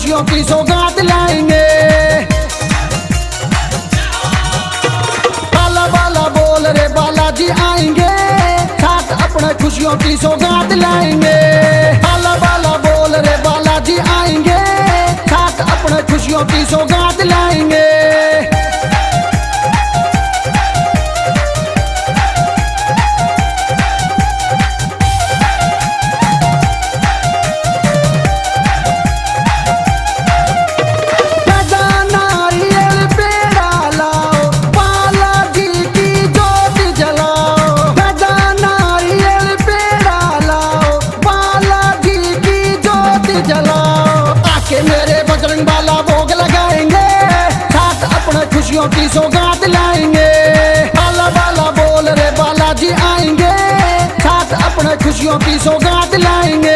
खुशियों की सौगात लाएंगे। बाला बाला बोल रे बालाजी आएंगे, साथ अपने खुशियों की सौगात लाएंगे। बाला बाला बोल रे बालाजी आएंगे, साथ अपने खुशियों की सौगात लाएंगे। बाला भोग लगाएंगे, साथ अपने खुशियों की सौगात लाएंगे। बाला बाला बोल रे बालाजी आएंगे, साथ अपने खुशियों की सौगात लाएंगे।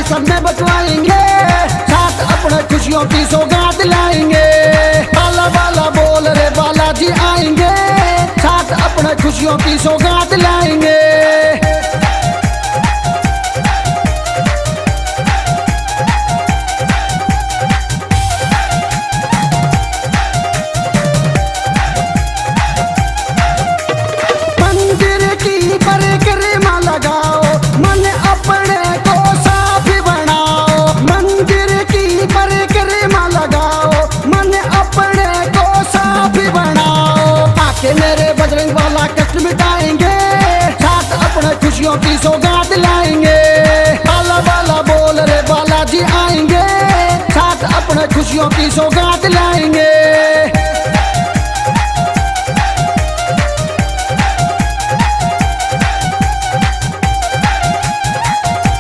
सब में बचवाएंगे, साथ अपने खुशियों की सौगात लाएंगे। बाला बाला बोल रे बालाजी आएंगे, साथ अपने खुशियों की सौगात लाएंगे। मंदिर की परिक्रमा लगाओ, मन अपने को साफ बनाओ। मंदिर की परिक्रमा लगाओ, मन अपने को साफ बनाओ। आके मेरे बजरंग बाला कष्ट मिटाएंगे, साथ अपने खुशियों की सौगात लाएंगे। बाला बाला बोल रे बालाजी आएंगे, साथ अपने खुशियों की सौगात